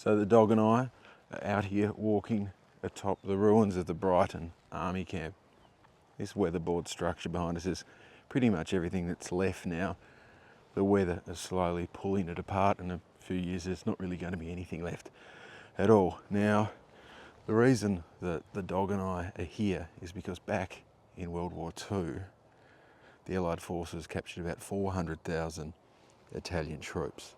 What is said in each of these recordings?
So the dog and I are out here walking atop the ruins of the Brighton Army Camp. This weatherboard structure behind us is pretty much everything that's left now. The weather is slowly pulling it apart, and in a few years there's not really going to be anything left at all. Now, the reason that the dog and I are here is because back in World War II, the Allied forces captured about 400,000 Italian troops.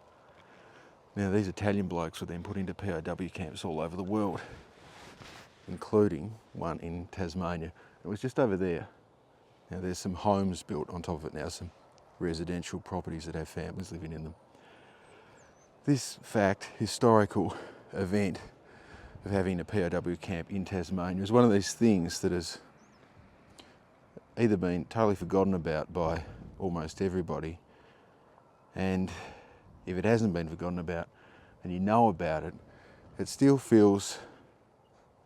Now, these Italian blokes were then put into POW camps all over the world, including one in Tasmania. It was just over there. Now, there's some homes built on top of it now, some residential properties that have families living in them. This historical event of having a POW camp in Tasmania is one of these things that has either been totally forgotten about by almost everybody, and if it hasn't been forgotten about and you know about it, it still feels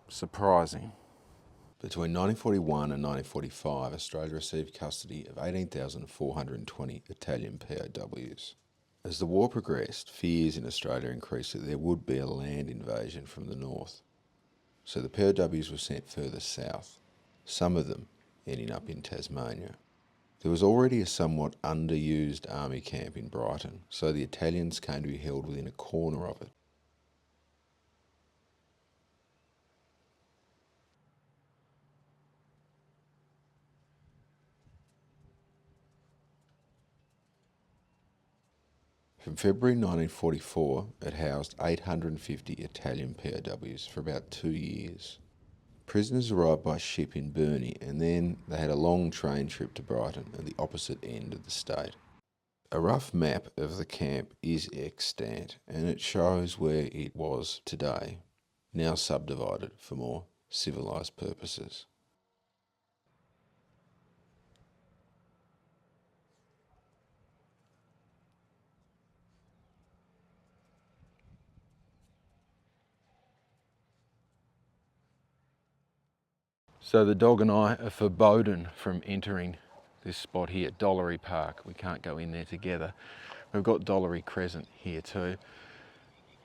surprising. Between 1941 and 1945, Australia received custody of 18,420 Italian POWs. As the war progressed, fears in Australia increased that there would be a land invasion from the north. So the POWs were sent further south, some of them ending up in Tasmania. There was already a somewhat underused army camp in Brighton, so the Italians came to be held within a corner of it. From February 1944, it housed 850 Italian POWs for about 2 years. Prisoners arrived by ship in Burnie, and then they had a long train trip to Brighton at the opposite end of the state. A rough map of the camp is extant, and it shows where it was today, now subdivided for more civilised purposes. So the dog and I are forbidden from entering this spot here, Dollery Park. We can't go in there together. We've got Dollery Crescent here too.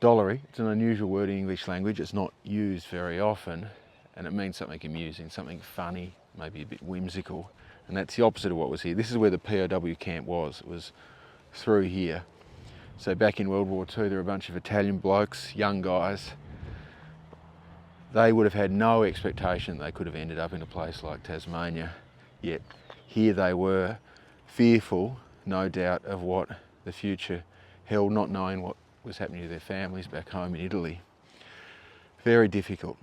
Dollery, it's an unusual word in English language. It's not used very often, and it means something amusing, something funny, maybe a bit whimsical. And that's the opposite of what was here. This is where the POW camp was. It was through here. So back in World War II, there were a bunch of Italian blokes, young guys. They would have had no expectation they could have ended up in a place like Tasmania, yet here they were, fearful, no doubt, of what the future held, not knowing what was happening to their families back home in Italy. Very difficult.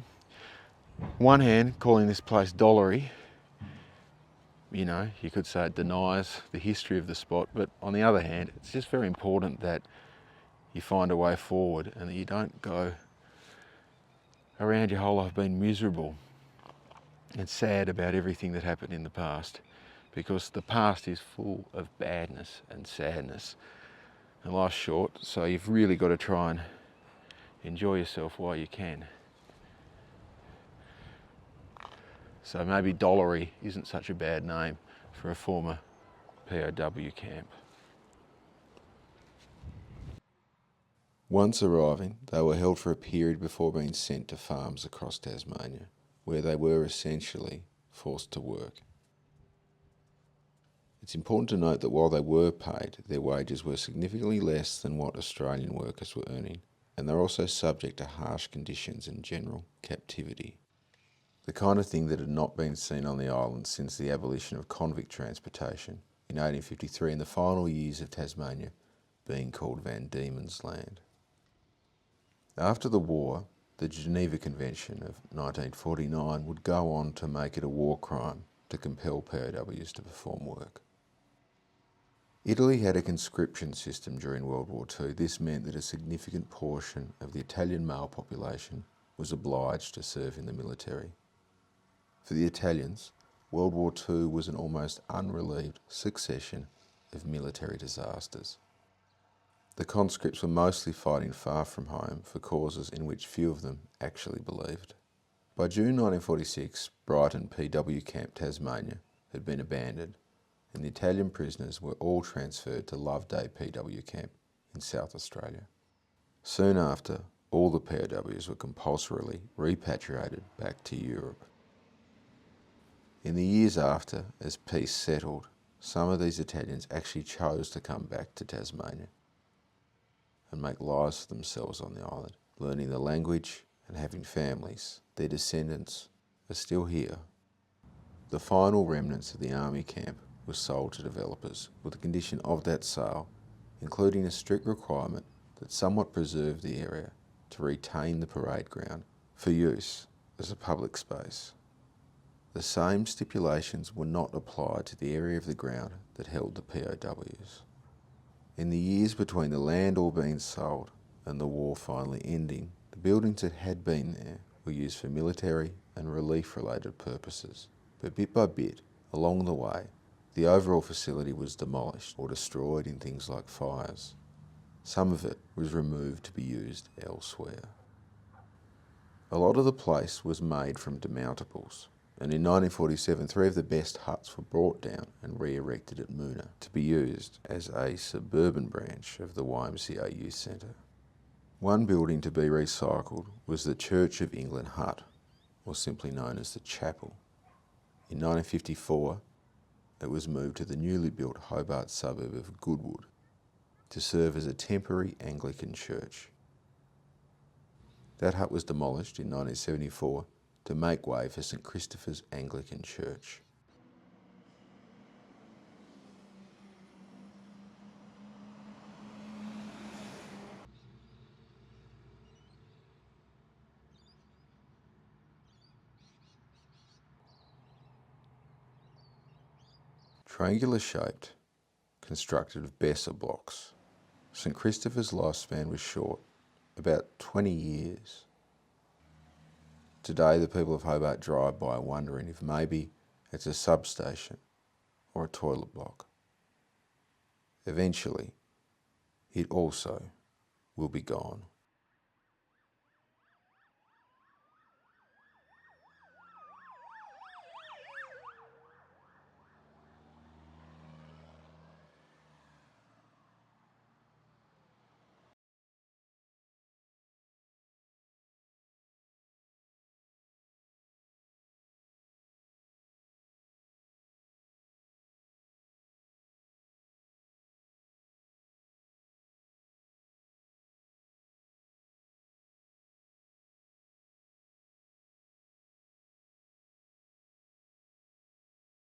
On one hand, calling this place Dollery, you know, you could say it denies the history of the spot, but on the other hand, it's just very important that you find a way forward and that you don't go around your whole life being miserable and sad about everything that happened in the past, because the past is full of badness and sadness, and life's short, so you've really got to try and enjoy yourself while you can. So maybe Dollery isn't such a bad name for a former POW camp. Once arriving, they were held for a period before being sent to farms across Tasmania, where they were essentially forced to work. It's important to note that while they were paid, their wages were significantly less than what Australian workers were earning, and they're also subject to harsh conditions and general captivity. The kind of thing that had not been seen on the island since the abolition of convict transportation in 1853, in the final years of Tasmania being called Van Diemen's Land. After the war, the Geneva Convention of 1949 would go on to make it a war crime to compel POWs to perform work. Italy had a conscription system during World War II. This meant that a significant portion of the Italian male population was obliged to serve in the military. For the Italians, World War II was an almost unrelieved succession of military disasters. The conscripts were mostly fighting far from home for causes in which few of them actually believed. By June 1946, Brighton PW Camp Tasmania had been abandoned, and the Italian prisoners were all transferred to Loveday PW Camp in South Australia. Soon after, all the POWs were compulsorily repatriated back to Europe. In the years after, as peace settled, some of these Italians actually chose to come back to Tasmania and make lives for themselves on the island, learning the language and having families. Their descendants are still here. The final remnants of the army camp were sold to developers with the condition of that sale, including a strict requirement that somewhat preserve the area to retain the parade ground for use as a public space. The same stipulations were not applied to the area of the ground that held the POWs. In the years between the land all being sold and the war finally ending, the buildings that had been there were used for military and relief-related purposes. But bit by bit, along the way, the overall facility was demolished or destroyed in things like fires. Some of it was removed to be used elsewhere. A lot of the place was made from demountables, and in 1947 3 of the best huts were brought down and re-erected at Moona to be used as a suburban branch of the YMCA Youth Centre. One building to be recycled was the Church of England hut, or simply known as the chapel. In 1954, it was moved to the newly built Hobart suburb of Goodwood to serve as a temporary Anglican church. That hut was demolished in 1974 to make way for St Christopher's Anglican Church. Triangular shaped, constructed of Besser blocks, St Christopher's lifespan was short, about 20 years. Today the people of Hobart drive by wondering if maybe it's a substation or a toilet block. Eventually, it also will be gone.